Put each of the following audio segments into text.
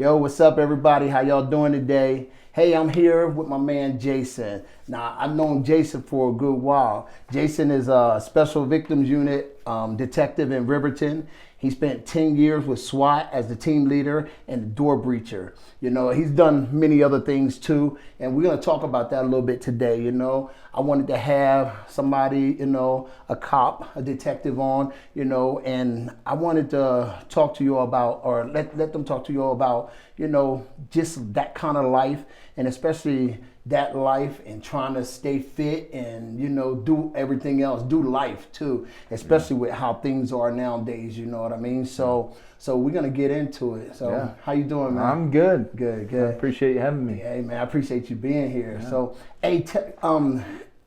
Yo, what's up, everybody? How y'all doing today? Hey, I'm here with my man Jason. Now, I've known Jason for a good while. Jason is a Special Victims Unit detective in Riverton. He spent 10 years with SWAT as the team leader and the door breacher. You know, he's done many other things too, and we're gonna talk about that a little bit today. You know, I wanted to have somebody, you know, a cop, a detective on, you know, and I wanted to talk to you all about, or let them talk to you all about, you know, just that kind of life, and especially that life and trying to stay fit and, you know, do everything else, do life too, especially with how things are nowadays, you know what I mean? So we're gonna get into it. So how you doing, man? I'm good. Good. I appreciate you having me. Hey, man, I appreciate you being here. Yeah. So, hey,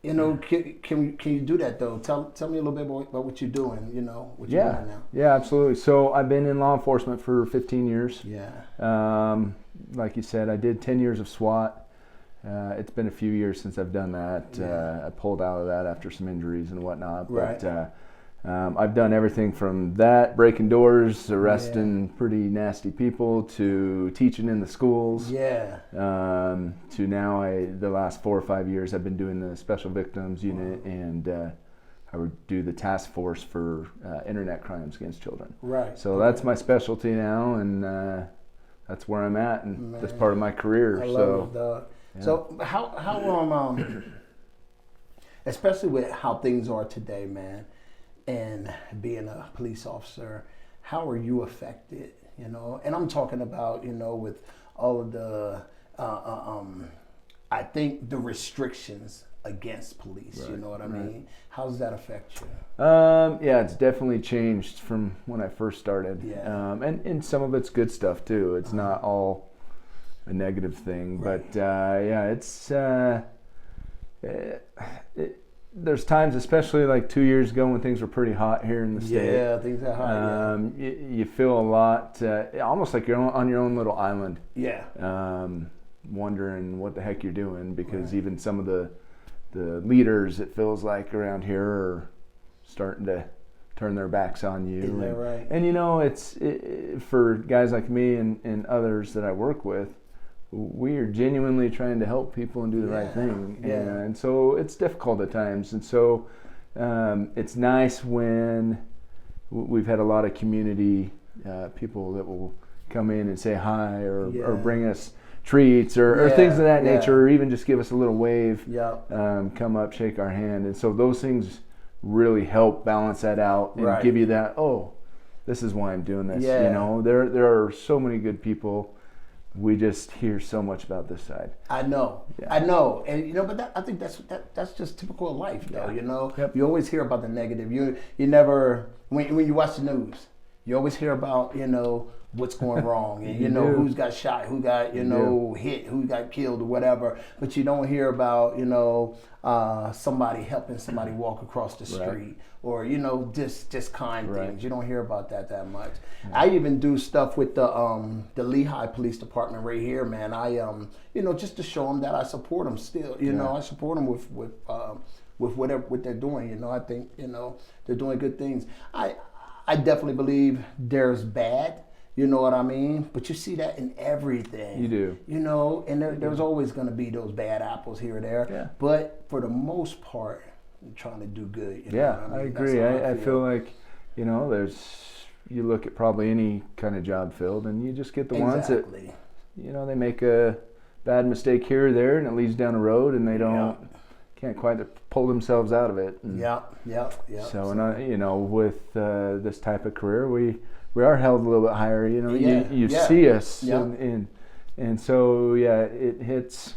you know, can you do that though? Tell me a little bit about what you're doing, you know, what you're doing now. Yeah, absolutely. So I've been in law enforcement for 15 years. Yeah. Like you said, I did 10 years of SWAT. It's been a few years since I've done that. I pulled out of that after some injuries and whatnot. Right. But I've done everything from that, breaking doors, arresting pretty nasty people, to teaching in the schools. Yeah. To now, the last 4 or 5 years, I've been doing the Special Victims Unit, and I would do the task force for internet crimes against children. Right. So that's my specialty now, and that's where I'm at, and that's part of my career. I love it, dog. Yeah. So how especially with how things are today, man, and being a police officer, how are you affected? You know, and I'm talking about, you know, with all of the I think the restrictions against police. Right. You know what I mean? How does that affect you? Yeah, it's definitely changed from when I first started. Yeah. And some of it's good stuff too. It's not all a negative thing, right. But it's there's times, especially like 2 years ago when things were pretty hot here in the state. Yeah, things are hot. You feel a lot, almost like you're on your own little island. Yeah. Wondering what the heck you're doing, because even some of the leaders, it feels like around here, are starting to turn their backs on you. Isn't that right? And you know, it's for guys like me and others that I work with, we are genuinely trying to help people and do the right thing. Yeah. And so it's difficult at times. And so it's nice when we've had a lot of community people that will come in and say hi, or bring us treats or things of that nature, or even just give us a little wave. Come up, shake our hand. And so those things really help balance that out and give you that, oh, this is why I'm doing this. You know, there are so many good people. We just hear so much about this side. I know, and you know, but I think that's just typical of life, though. You know, you always hear about the negative. You never, when you watch the news, you always hear about, you know, what's going wrong, and you know who's got shot, who got hit, who got killed, or whatever. But you don't hear about, you know, somebody helping somebody walk across the street, or, you know, just kind things. You don't hear about that much. I even do stuff with the Lehigh Police Department right here, man. I you know, just to show them that I support them still. You know, I support them with whatever what they're doing. You know, I think, you know, they're doing good things. I definitely believe there's bad. You know what I mean? But you see that in everything. You do. You know, and there's always going to be those bad apples here or there. Yeah. But for the most part, I'm trying to do good. You know what I mean? I agree. I feel like, you know, you look at probably any kind of job field, and you just get the ones that, you know, they make a bad mistake here or there, and it leads down a road, and they can't quite pull themselves out of it. And So, and you know, with this type of career, we are held a little bit higher. You know, you see us, and so it hits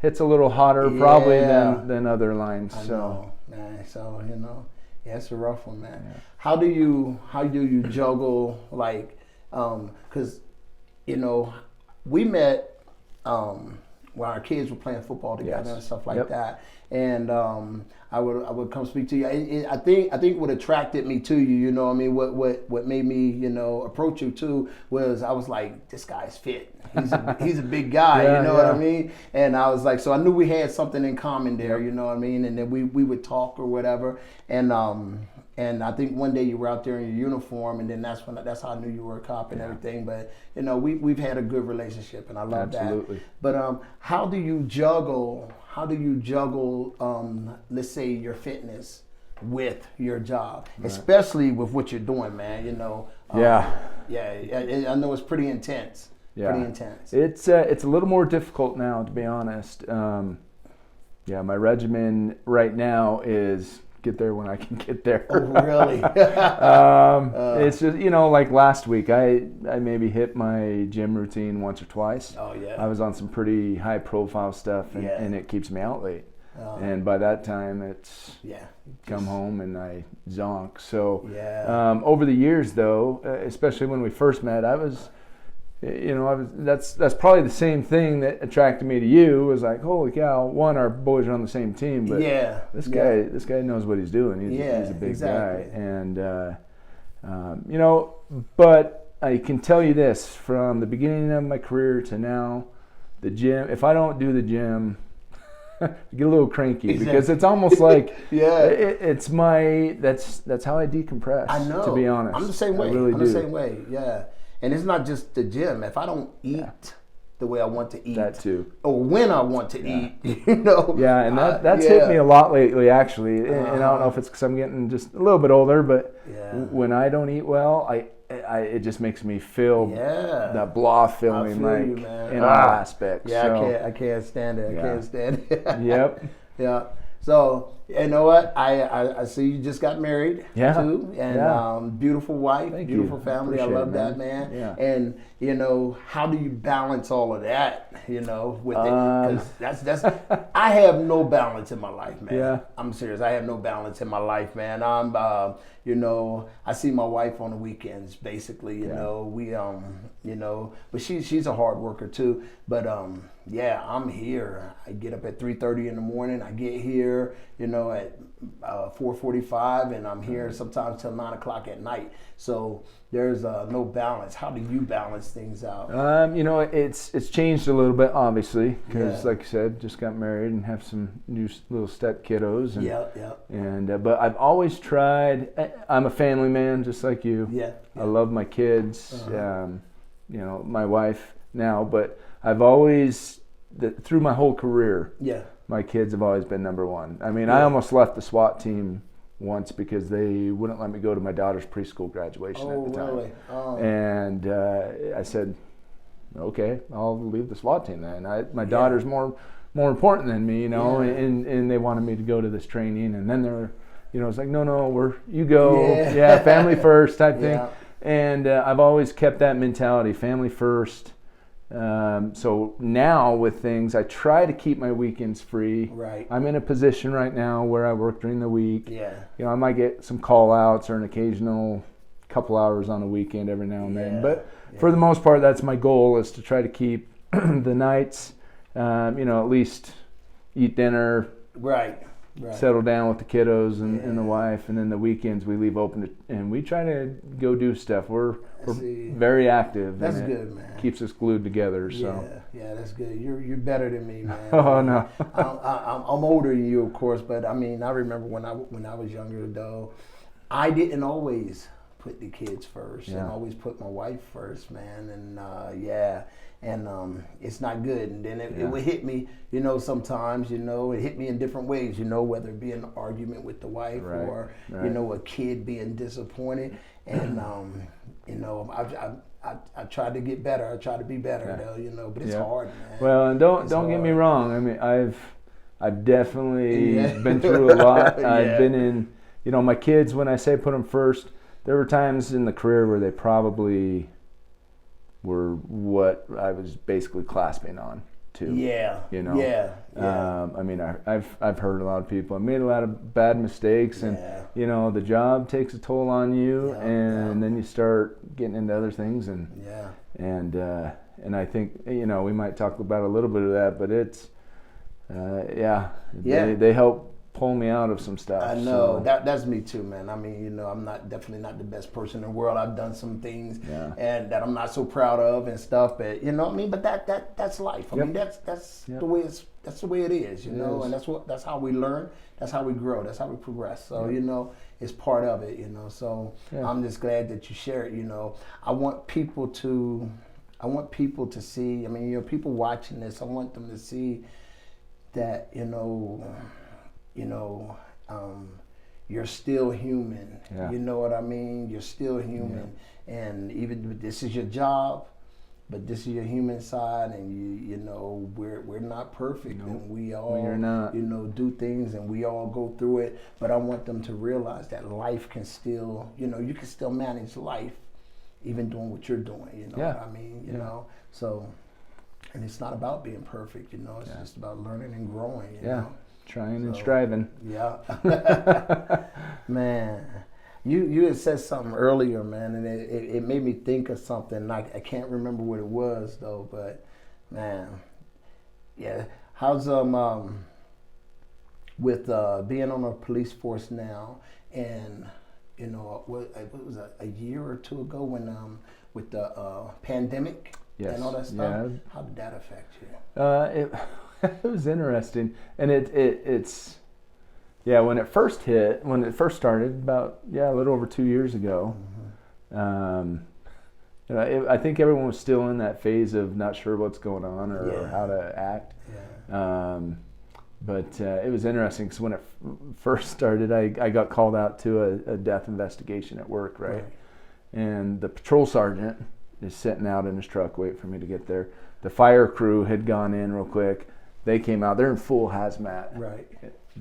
a little hotter probably than other lines. I know, man. So, you know, it's a rough one, man. Yeah. How do you juggle, like, because, you know, we met when our kids were playing football together and stuff like that. And I would come speak to you. I think what attracted me to you, you know what I mean, what made me, you know, approach you too, was I was like, this guy's fit. He's a big guy, you know what I mean? And I was like, so I knew we had something in common there, you know what I mean? And then we would talk or whatever. And And I think one day you were out there in your uniform, and then that's how I knew you were a cop and everything. But we've had a good relationship, and I love Absolutely. that. But how do you juggle? Let's say your fitness with your job, especially with what you're doing, man. Yeah, I know it's pretty intense. Yeah. Pretty intense. It's a little more difficult now, to be honest. My regimen right now is get there when I can get there. Oh, really? It's just, like last week, I maybe hit my gym routine once or twice. Oh, yeah. I was on some pretty high profile stuff, and it keeps me out late. And by that time, it's come home and I zonk. So over the years, though, especially when we first met, that's probably the same thing that attracted me to you. Was like, holy cow! One, our boys are on the same team, but this guy knows what he's doing. He's a big guy, and But I can tell you this: from the beginning of my career to now, the gym. If I don't do the gym, I get a little cranky because it's almost like it's my that's how I decompress. I know. To be honest, I'm the same way. I really I'm do. the same way. Yeah. And it's not just the gym. If I don't eat the way I want to eat, that too, or when I want to eat, Yeah, and that's hit me a lot lately, actually. And I don't know if it's because I'm getting just a little bit older, but when I don't eat well, it just makes me feel that blah feeling, in all aspects. Yeah, so, I can't stand it. I can't stand it. Yep. Yeah. So you know what? I see you just got married too, and beautiful wife, beautiful family. I love that, man. Yeah. And how do you balance all of that? With it, because that's I have no balance in my life, man. Yeah. I'm serious. I have no balance in my life, man. I'm I see my wife on the weekends, basically. We but she's a hard worker too. But I'm here. I get up at 3:30 in the morning. I get here, at 4:45, and I'm here sometimes till 9 o'clock at night. So there's no balance. How do you balance things out? It's changed a little bit, obviously, because like I said, just got married and have some new little step kiddos. And but I've always tried. I'm a family man, just like you. I love my kids. My wife now, but I've always through my whole career. My kids have always been number one. I mean, I almost left the SWAT team once because they wouldn't let me go to my daughter's preschool graduation at the time. Really? And I said, okay, I'll leave the SWAT team then. My daughter's more important than me, and they wanted me to go to this training. And then they're, it's like, no, you go. Family first type thing. And I've always kept that mentality, family first. So now with things, I try to keep my weekends free. Right. I'm in a position right now where I work during the week. Yeah. I might get some call outs or an occasional couple hours on a weekend every now and then. But for the most part, that's my goal, is to try to keep the nights, at least eat dinner. Right. Settle down with the kiddos and the wife, and then the weekends we leave open and we try to go do stuff. We're very active. That's good, man. Keeps us glued together. So that's good. You're better than me, man. Oh no. I'm older than you, of course, but I mean, I remember when I was younger, though, I didn't always put the kids first and always put my wife first, man. And and it's not good. And then it would hit me, sometimes, it hit me in different ways, whether it be an argument with the wife or, a kid being disappointed. And, I tried to get better. I tried to be better, though, but it's hard, man. Well, and don't get me wrong. I mean, I've definitely been through a lot. I've been in, my kids, when I say put them first, there were times in the career where they probably were what I was basically clasping on too. I mean, I've heard a lot of people. I made a lot of bad mistakes, and the job takes a toll on you, and then you start getting into other things, and I think we might talk about a little bit of that, but it's they help pull me out of some stuff. I know. That's me too, man. I mean, I'm definitely not the best person in the world. I've done some things and that I'm not so proud of and stuff, but but that's life. I mean, that's the way that's the way it is, you know, and that's how we learn, that's how we grow, that's how we progress. So, you know, it's part of it, you know. So I'm just glad that you share it, you know. I want people to see, I mean, you know, people watching this, I want them to see that, you know, you're still human. Yeah. You know what I mean? You're still human. And even this is your job, but this is your human side, and you know, we're not perfect, and we all, you know, do things, and we all go through it. But I want them to realize that life can still, you know, you can still manage life, even doing what you're doing. You know what I mean? You know, so, and it's not about being perfect. You know, it's just about learning and growing. You know? Trying and striving. Yeah, man. You had said something earlier, man, and it made me think of something. I can't remember what it was though, but man, yeah. How's with being on a police force now, and you know, what was it, a year or two ago when with the pandemic and all that stuff? Yeah. How did that affect you? It was interesting, and it's. Yeah, when it first started, about a little over 2 years ago, you know, I think everyone was still in that phase of not sure what's going on or how to act. But it was interesting because when it first started, I got called out to a death investigation at work, right? And the patrol sergeant is sitting out in his truck waiting for me to get there. The fire crew had gone in real quick. They came out. They're in full hazmat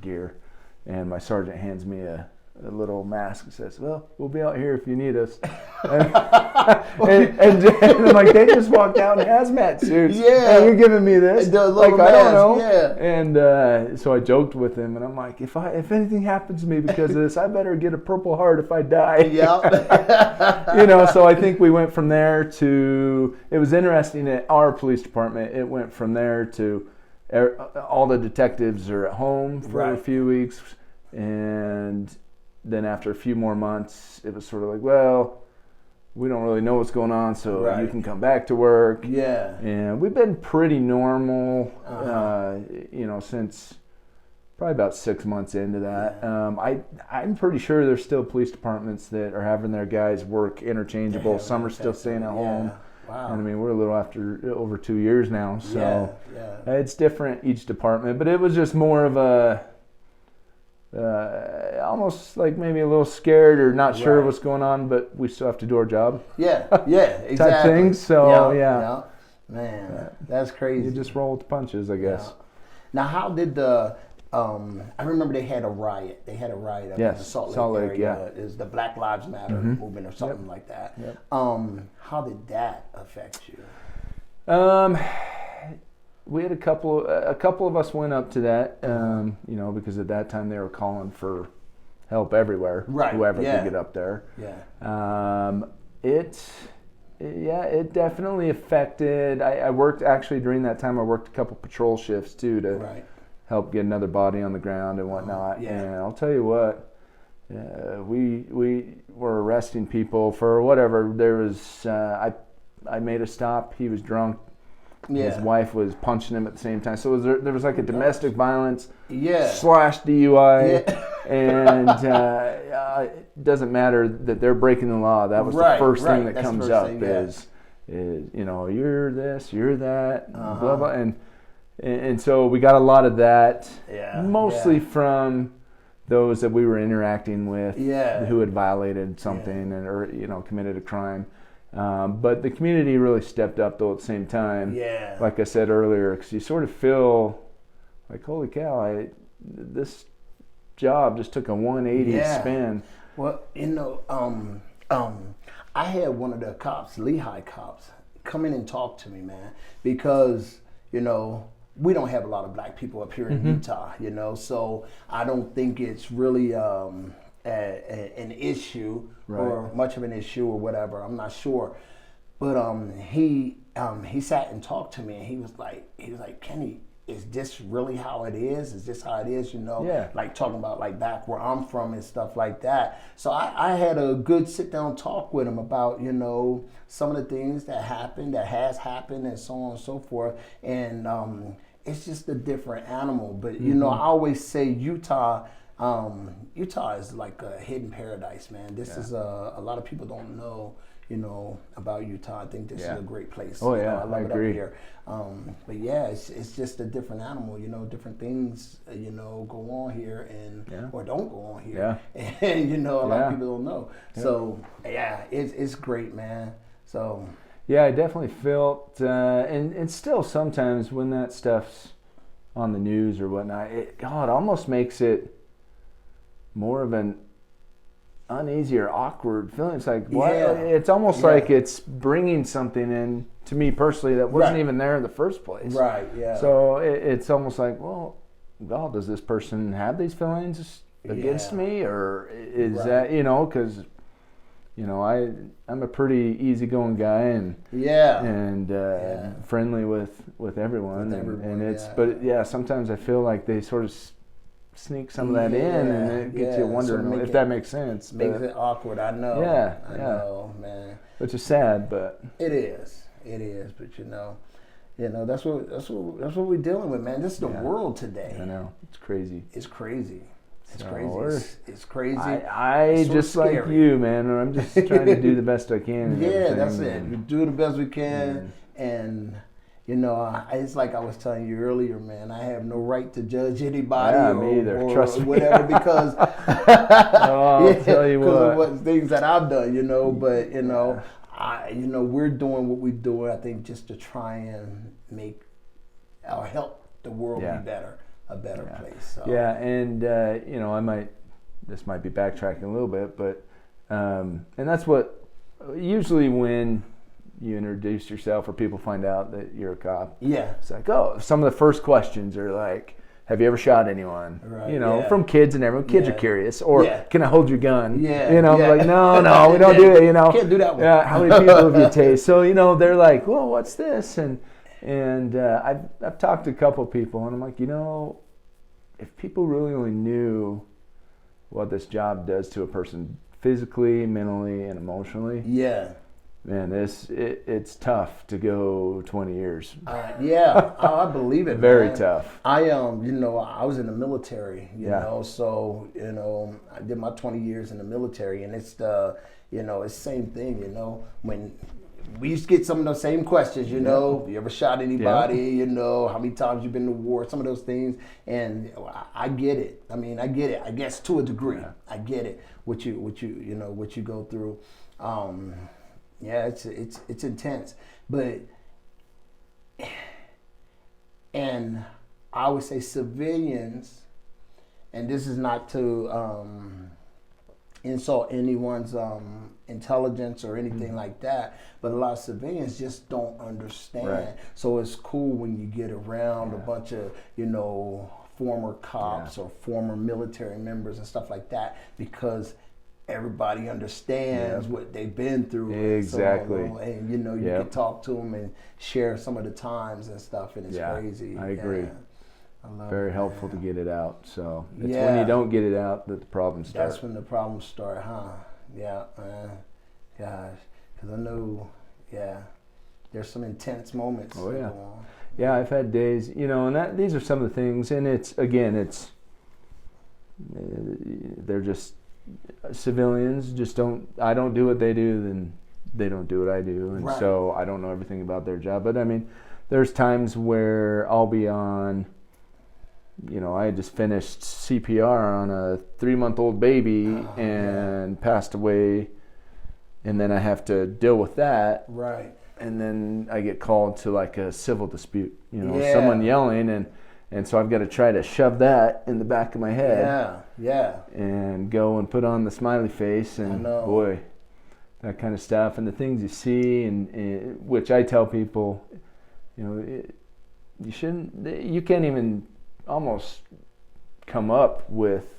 gear. And my sergeant hands me a little mask and says, "Well, we'll be out here if you need us." And I'm like, they just walked out in hazmat suits. Yeah. And you're giving me this? Like, I don't know. Yeah. And so I joked with him, and I'm like, if anything happens to me because of this, I better get a Purple Heart if I die. Yeah. You know, so I think we went from there to, it was interesting at our police department, it went from there to all the detectives are at home for a few weeks, and then after a few more months, it was sort of like, well, we don't really know what's going on, so you can come back to work. Yeah. And we've been pretty normal, you know, since probably about 6 months into that. I'm pretty sure there's still police departments that are having their guys work interchangeable. Some are still staying at home. Wow. And I mean, we're a little after over 2 years now, so it's different each department. But it was just more of a almost like maybe a little scared or not sure what's going on, but we still have to do our job. Exactly. Type things. So man, that's crazy. You just roll with the punches, I guess. Now, how did the I remember they had a riot. They had a riot up in the Salt Lake area. It was the Black Lives Matter movement or something like that. How did that affect you? We had a couple of us went up to that, you know, because at that time they were calling for help everywhere. Whoever could get up there. It definitely affected. I worked actually during that time. I worked a couple patrol shifts too to help get another body on the ground and whatnot. And I'll tell you what, we were arresting people for whatever. There was I made a stop. He was drunk. His wife was punching him at the same time. So there was like a domestic violence slash DUI. And it doesn't matter that they're breaking the law. That was the first thing that comes up is, you know, you're this, you're that, blah, blah. And so we got a lot of that, mostly from those that we were interacting with who had violated something or, you know, committed a crime. But the community really stepped up, though, at the same time. Like I said earlier, because you sort of feel like, holy cow, this job just took a 180 spin. Well, you know, I had one of the cops, Lehigh cops, come in and talk to me, man, because, you know, we don't have a lot of black people up here in Utah, you know, so I don't think it's really an issue or much of an issue or whatever. I'm not sure, but he sat and talked to me, and he was like, Kenny, is this really how it is? Is this how it is? You know, like talking about like back where I'm from and stuff like that. So I had a good sit down talk with him about, you know, some of the things that happened, that has happened, and so on and so forth. And it's just a different animal. But you know, I always say Utah is like a hidden paradise, man. This is a lot of people don't know, you know, about Utah. I think this is a great place. Oh, you yeah, know, I love it agree. up here. But yeah, it's just a different animal. You know, different things, you know, go on here or don't go on here. Yeah. And you know, a lot of people don't know. Yeah. So yeah, it's great, man. So yeah, I definitely felt, and still sometimes when that stuff's on the news or whatnot, it almost makes it more of an uneasy or awkward feeling. It's like, what? Yeah. It's almost like it's bringing something in to me personally that wasn't even there in the first place. Right, yeah. So it's almost like, well, God, does this person have these feelings against me? Or is that, you know, because, you know, I'm a pretty easygoing guy and friendly with everyone. And it's, but yeah, sometimes I feel like they sort of sneak some of that in, and it gets you wondering if that makes sense. Makes it awkward. I know. Yeah, I know, man. Which is sad, but it is. But you know, that's what we're dealing with, man. This is the world today. I know, it's crazy. It's crazy. It's crazy. It's crazy. I just scary. Like you, man. I'm just trying to do the best I can. Yeah, that's it. We do the best we can, and. You know, it's like I was telling you earlier, man. I have no right to judge anybody or whatever because I'll tell you of what things that I've done. You know, but you know, we're doing what we're doing. I think just to try and make or help the world be better, a better place. So. Yeah, and you know, this might be backtracking a little bit, but and that's what usually when you introduce yourself or people find out that you're a cop. Yeah. It's like, some of the first questions are like, have you ever shot anyone? Right, you know, from kids and everyone. Kids are curious. Or can I hold your gun? Yeah. You know, like, no, we don't do it, you know. Can't do that one. Yeah, how many people have you tased? So, you know, they're like, well, what's this? And I've talked to a couple of people and I'm like, you know, if people really only knew what this job does to a person physically, mentally, and emotionally. Yeah. Man, it's tough to go 20 years. I believe it. Very man. Tough. I I was in the military, you know, so you know, I did my 20 years in the military, and it's the same thing, you know, when we used to get some of those same questions, you know, you ever shot anybody, you know, how many times you've been to war, some of those things, and I get it. I mean, I get it. I guess to a degree, I get it. What you go through. Yeah, it's intense, but and I would say civilians, and this is not to insult anyone's intelligence or anything like that, but a lot of civilians just don't understand. Right. So it's cool when you get around a bunch of former cops or former military members and stuff like that, because everybody understands what they've been through. Exactly. And you can talk to them and share some of the times and stuff, and it's crazy. I agree. I love Very it, helpful man. to get it out. So it's when you don't get it out that the problems start. That's when the problems start, huh? Yeah, man. Gosh, because I know, there's some intense moments. Oh, yeah. Go on. Yeah, I've had days, and these are some of the things, and they're just civilians I don't do what they do, then they don't do what I do, and so I don't know everything about their job. But I mean, there's times where I'll be on, I just finished CPR on a 3-month-old baby and passed away, and then I have to deal with that. Right. And then I get called to like a civil dispute, someone yelling, and so I've got to try to shove that in the back of my head. Yeah. And go and put on the smiley face, and boy, that kind of stuff, and the things you see, and which I tell people, you can't even almost come up with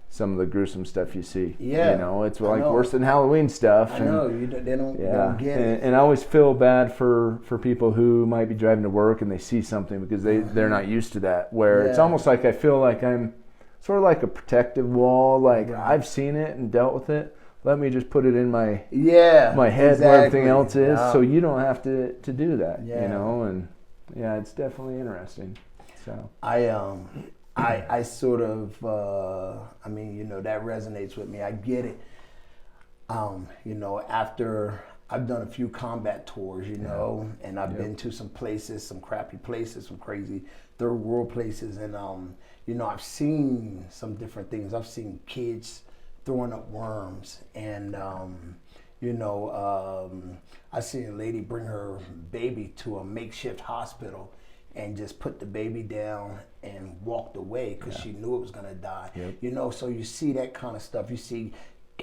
some of the gruesome stuff you see. Yeah. It's like worse than Halloween stuff. I know. They don't get it. And I always feel bad for people who might be driving to work and they see something because they're not used to that. Where it's almost like I feel like I'm sort of like a protective wall. Like I've seen it and dealt with it. Let me just put it in my head where everything else is, so you don't have to do that. And it's definitely interesting. So I sort of, I mean, you know, that resonates with me. I get it. You know, after I've done a few combat tours, you know, and I've been to some places, some crappy places, some crazy third world places. And, you know, I've seen some different things. I've seen kids throwing up worms. And, you know, I seen a lady bring her baby to a makeshift hospital and just put the baby down and walked away because she knew it was going to die. You know, so you see that kind of stuff.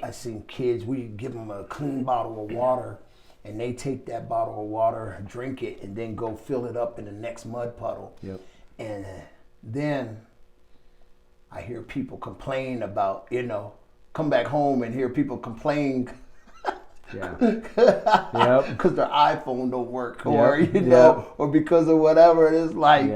I seen kids, we give them a clean bottle of water and they take that bottle of water, drink it, and then go fill it up in the next mud puddle. And then I hear people complain about, you know, come back home and hear people complain because their iPhone don't work or, you know, or because of whatever. And it's like,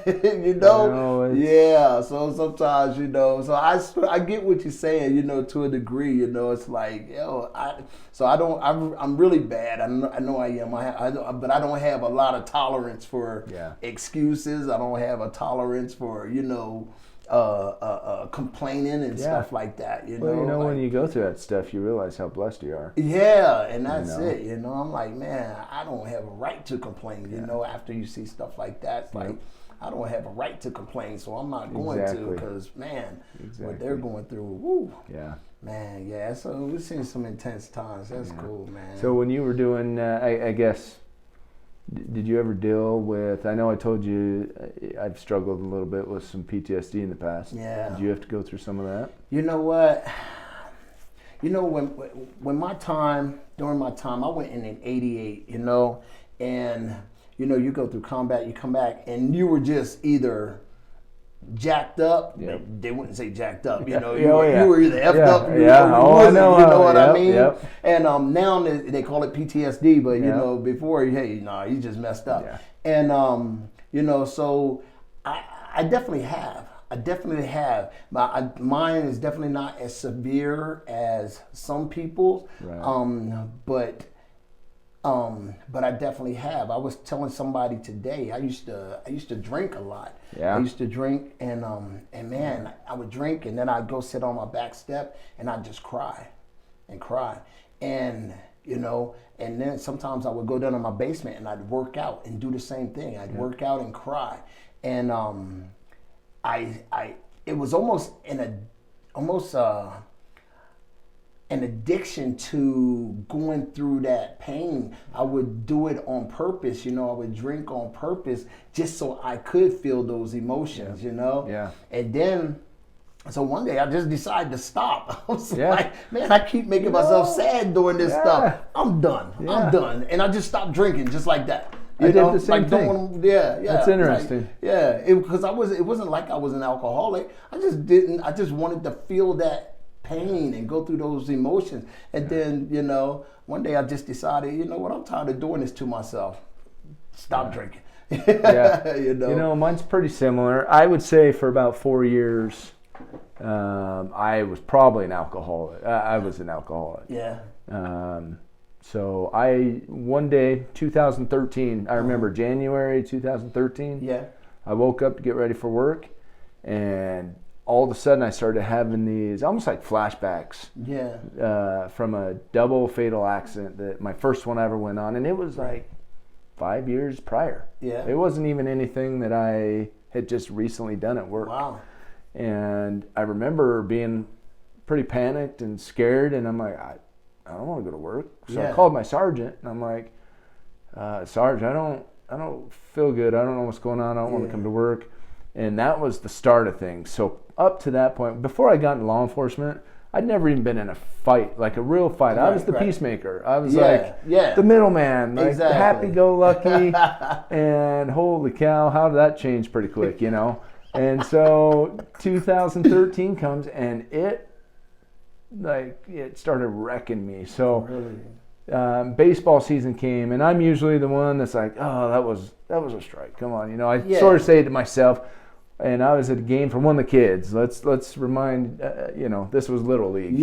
you know, so sometimes, you know, so I get what you're saying, you know, to a degree, you know, it's like, yo, I'm really bad. I know I am, but I don't have a lot of tolerance for excuses. I don't have a tolerance for, you know, complaining and stuff like that, you know. Well, you know, like, when you go through that stuff, you realize how blessed you are. Yeah, and that's it, you know. I'm like, man, I don't have a right to complain, you know, after you see stuff like that. It's like, I don't have a right to complain, so I'm not going to, because, man, what they're going through, woo. Man, so we've seen some intense times. That's cool, man. So when you were doing, I guess, did you ever deal with, I know I told you I've struggled a little bit with some PTSD in the past. Did you have to go through some of that? You know what? You know, during my time, I went in '88, you know, and, you know, you go through combat, you come back, and you were just either jacked up. They wouldn't say jacked up, you know. You were either effed up, or you know what I mean? And now they call it PTSD, but you know, before, you just messed up. And you know, so I definitely have. Mine is definitely not as severe as some people's, but I definitely have. I was telling somebody today, I used to drink a lot. I used to drink, and man, I would drink, and then I'd go sit on my back step, and I'd just cry, and you know, and then sometimes I would go down to my basement, and I'd work out and do the same thing. I'd work out and cry, and it was almost an addiction to going through that pain. I would do it on purpose, you know. I would drink on purpose just so I could feel those emotions, you know. And then, so one day I just decided to stop. I was like, man, I keep making myself sad doing this stuff. I'm done. And I just stopped drinking just like that. I did the same thing. That's interesting. Like, because it wasn't like I was an alcoholic. I just wanted to feel that pain and go through those emotions. And then, you know, one day I just decided, you know what, I'm tired of doing this to myself. Stop drinking. You know, mine's pretty similar. I would say for about 4 years, I was probably an alcoholic. I was an alcoholic. So one day, 2013, I remember January 2013. I woke up to get ready for work, and all of a sudden I started having these almost like flashbacks from a double fatal accident, that my first one I ever went on, and it was like 5 years prior. It wasn't even anything that I had just recently done at work. And I remember being pretty panicked and scared, and I'm like, I don't want to go to work. So I called my sergeant, and I'm like, Sarge, I don't feel good. I don't know what's going on. I don't want to come to work. And that was the start of things. So up to that point, before I got into law enforcement, I'd never even been in a fight, like a real fight. I was the peacemaker. I was the middleman, like happy-go-lucky. And holy cow, how did that change pretty quick, you know? And so 2013 comes, and it started wrecking me. So baseball season came, and I'm usually the one that's like, oh, that was a strike. Come on, you know. I sort of say to myself, and I was at a game for one of the kids. Let's remind, you know, this was Little League.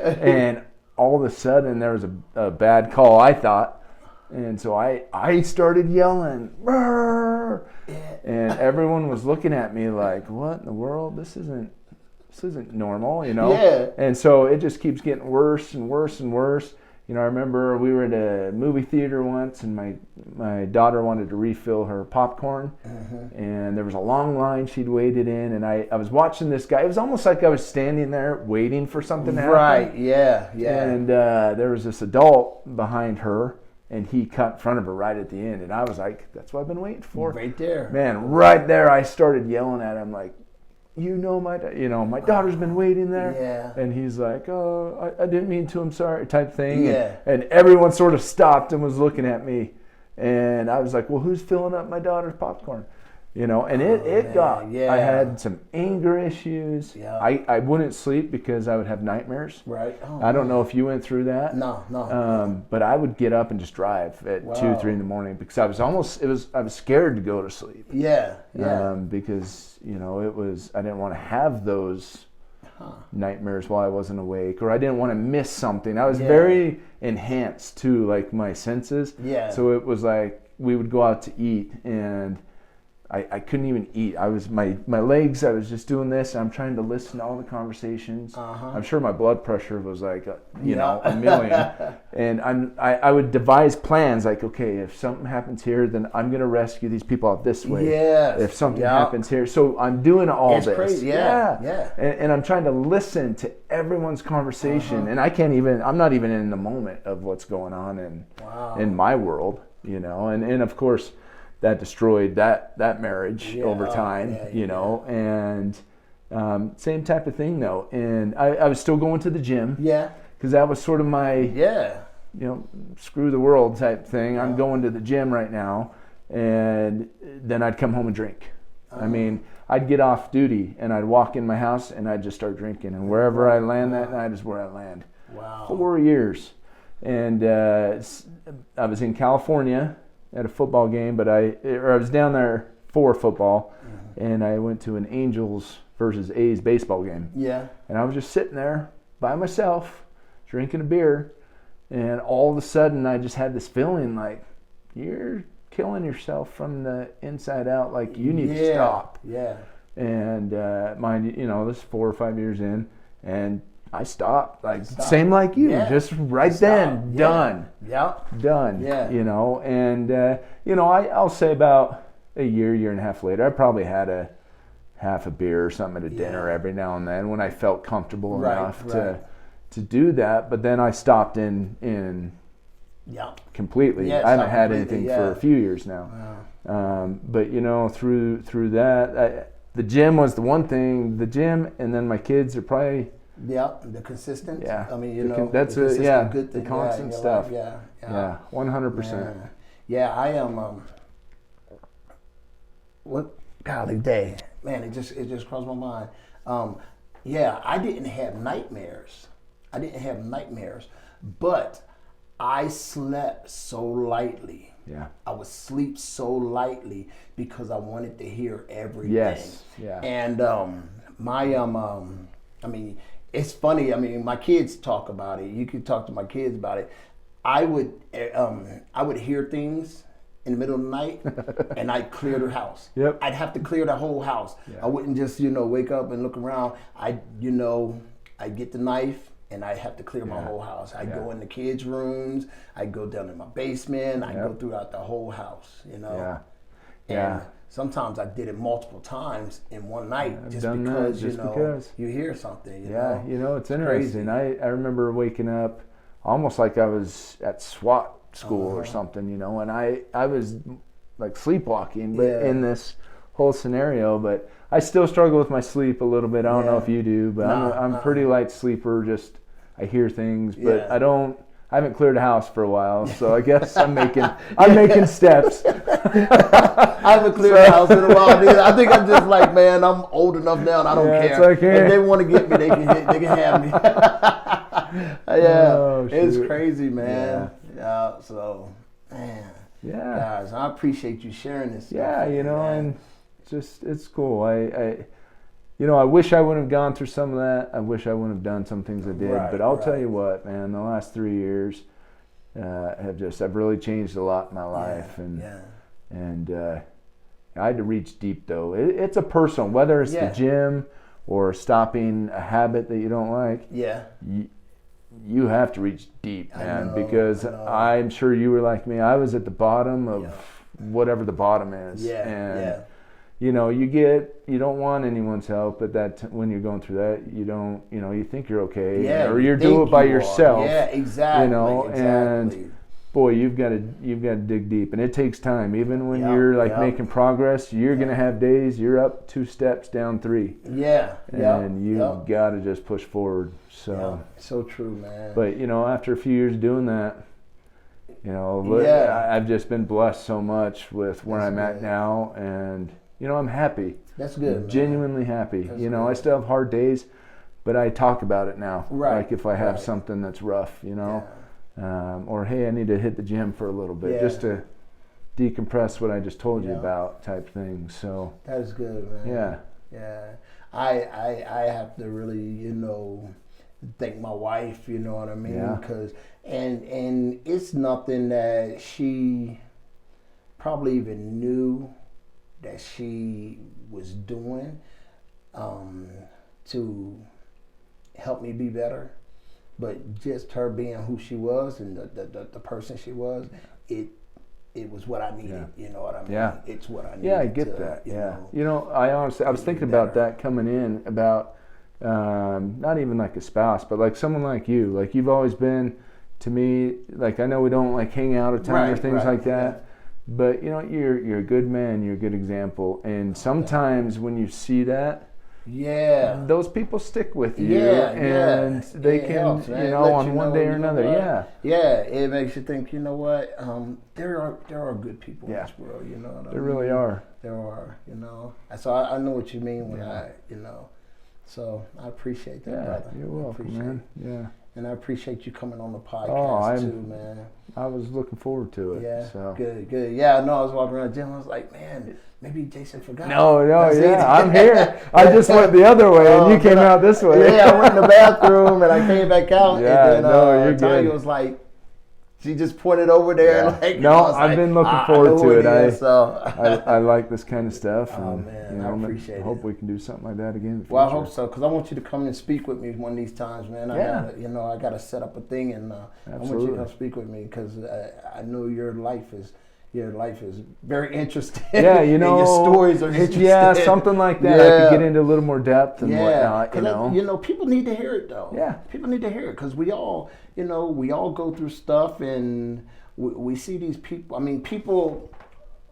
And all of a sudden there was a bad call, I thought, And so I started yelling, "Brr!" And everyone was looking at me like, what in the world? This isn't normal, you know? Yeah. And so it just keeps getting worse and worse and worse. You know, I remember we were at a movie theater once, and my daughter wanted to refill her popcorn, and there was a long line she'd waited in, and I was watching this guy. It was almost like I was standing there waiting for something to happen. Right, yeah. And there was this adult behind her, and he cut in front of her right at the end, and I was like, that's what I've been waiting for. Right there. Man, right there I started yelling at him like, my daughter's been waiting there. Yeah. And he's like, oh, I didn't mean to, I'm sorry, type thing. Yeah. And everyone sort of stopped and was looking at me. And I was like, well, who's filling up my daughter's popcorn? You know, and I had some anger issues. Yeah. I wouldn't sleep because I would have nightmares. Right. Oh, I don't know if you went through that. No. But I would get up and just drive at 2, 3 in the morning because I was scared to go to sleep. Yeah. Because, I didn't want to have those nightmares while I wasn't awake, or I didn't want to miss something. I was very enhanced too, like my senses. Yeah. So it was like we would go out to eat, and I couldn't even eat. I was my legs. I was just doing this. And I'm trying to listen to all the conversations. I'm sure my blood pressure was like a million. And I would devise plans like, okay, if something happens here, then I'm gonna rescue these people out this way. Yes. If something happens here, so I'm doing all this. Crazy. Yeah. And I'm trying to listen to everyone's conversation, and I'm not even in the moment of what's going on in my world, and of course. That destroyed that marriage over time, and same type of thing though. And I was still going to the gym, because that was sort of my, screw the world type thing. I'm going to the gym right now, and then I'd come home and drink. I mean, I'd get off duty and I'd walk in my house and I'd just start drinking, and wherever I land that night is where I land. Wow. 4 years, and I was in California at a football game, but I was down there for football, and I went to an Angels versus A's baseball game. Yeah. And I was just sitting there by myself, drinking a beer, and all of a sudden I just had this feeling like, you're killing yourself from the inside out, like you need to stop. Yeah. And mind you, this is 4 or 5 years in, and I stopped, same like you, just right then, done. Done. Yeah. And I'll say about a year and a half later, I probably had a half a beer or something at a dinner every now and then when I felt comfortable enough to do that. But then I stopped in completely. I haven't had anything for a few years now. Wow. But through that, the gym was the one thing. The gym, and then my kids are probably. Yeah, the consistent. Yeah, I mean, that's the good thing. The constant stuff. Yeah, 100%. Yeah, I am. What golly day, man! It just crossed my mind. I didn't have nightmares. But I slept so lightly. Yeah, I would sleep so lightly because I wanted to hear everything. Yes. Yeah. And I mean. It's funny. I mean, my kids talk about it. You could talk to my kids about it. I would hear things in the middle of the night, and I'd clear the house. Yep. I'd have to clear the whole house. Yeah. I wouldn't just wake up and look around. I'd get the knife, and I'd have to clear my whole house. I'd go in the kids' rooms. I'd go down in my basement. I'd go throughout the whole house. Yeah. And sometimes I did it multiple times in one night because you hear something. It's interesting. I remember waking up almost like I was at SWAT school or something, and I was like sleepwalking, but in this whole scenario. But I still struggle with my sleep a little bit. I don't know if you do, but I'm a pretty light sleeper. Just I hear things, but I haven't cleared the house for a while, so I guess I'm making steps. I haven't cleared the house in a while either. I think I'm just like, man, I'm old enough now and I don't care. If they want to get me, they can have me. It's crazy, man. Yeah. So, man. Yeah. Guys, I appreciate you sharing this stuff. Yeah, and it's cool. I wish I wouldn't have gone through some of that. I wish I wouldn't have done some things I did. But I'll tell you what, man, the last 3 years, I've really changed a lot in my life, and I had to reach deep though. It's a personal, whether it's the gym or stopping a habit that you don't like. Yeah. You have to reach deep, man, because I'm sure you were like me. I was at the bottom of whatever the bottom is. You know, you don't want anyone's help, but when you're going through that, you don't, you think you're okay, or you're doing it by yourself. Yeah, exactly. And boy, you've got to dig deep, and it takes time. Even when you're making progress, you're gonna have days you're up 2 steps, down 3. And you've got to just push forward. So so true, man. But after a few years doing that, I've just been blessed so much with where I'm at now, and I'm happy. That's good. I'm genuinely happy. That's good. I still have hard days, but I talk about it now. Right. Like if I have something that's rough, or hey, I need to hit the gym for a little bit just to decompress what I just told you about, type thing. So that is good, man. Yeah. I have to really, thank my wife. You know what I mean? Because and it's nothing that she probably even knew that she was doing to help me be better. But just her being who she was and the person she was, it was what I needed. You know what I mean? Yeah. It's what I needed. Yeah, I get that. I honestly, I was thinking about that coming in about not even like a spouse, but like someone like you. Like you've always been to me. Like I know we don't like hang out a ton or things like that, but you're a good man. You're a good example. And sometimes when you see that. Those people stick with you, and they can, helps, on one day or another. It makes you think. You know what? There are good people in this world. You know what I mean? There really are. There are. So I know what you mean when So I appreciate that, brother. You're welcome, man. Yeah. And I appreciate you coming on the podcast too, man. I was looking forward to it. Yeah. So. Good. Yeah, I know. I was walking around the gym. I was like, man, maybe Jason forgot. No, I'm here. I just went the other way, and you came out this way. Yeah, I went in the bathroom, and I came back out. Yeah, and then Tanya was like, she just pointed over there. I've been looking forward to it. I like this kind of stuff. Oh, man, I appreciate it. I hope we can do something like that again in the future. Well, I hope so, because I want you to come and speak with me one of these times, man. I gotta set up a thing, and I want you to come speak with me, because I know your life is very interesting. Yeah, and your stories are interesting. Yeah, something like that. I could get into a little more depth and whatnot. People need to hear it though. Yeah, people need to hear it, because we all go through stuff, and we see these people. I mean, people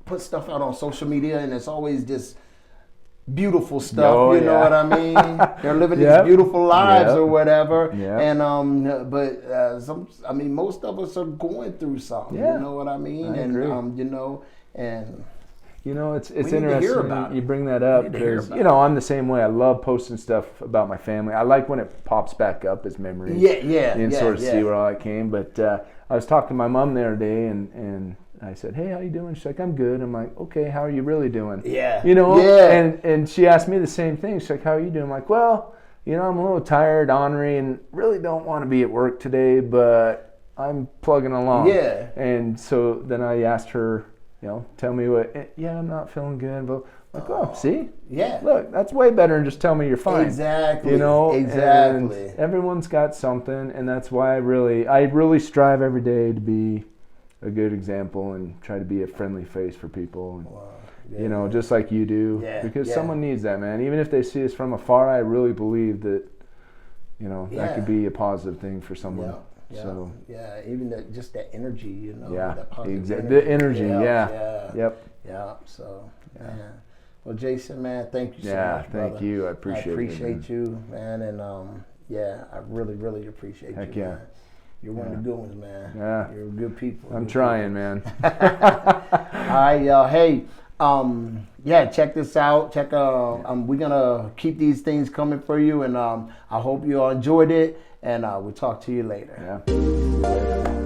put stuff out on social media, and it's always just beautiful stuff. You know what I mean? They're living these beautiful lives or whatever. And most of us are going through something. You know what I mean? It's interesting you bring that up, because I'm the same way. I love posting stuff about my family. I like when it pops back up as memories. And sort of see where all that came. But I was talking to my mom the other day, and I said, hey, how you doing? She's like, I'm good. I'm like, okay, how are you really doing? And she asked me the same thing. She's like, how are you doing? I'm like, well, I'm a little tired, ornery, and really don't want to be at work today, but I'm plugging along. And so then I asked her, tell me what, I'm not feeling good. But I'm like, see? Look, that's way better than just tell me you're fine. Exactly. And everyone's got something, and that's why I really strive every day to be a good example and try to be a friendly face for people. And, just like you do, because someone needs that, man. Even if they see us from afar, I really believe that, that could be a positive thing for someone. So even just that energy, that positive energy. The energy, So, well, Jason, man, thank you so much, brother. Thank you. I appreciate you, man, and I really, really appreciate you. Man. You're one of the good ones, man. Yeah. You're good people. I'm trying, man. All right, hey, check this out. We're gonna keep these things coming for you, and I hope you all enjoyed it, and we'll talk to you later. Yeah.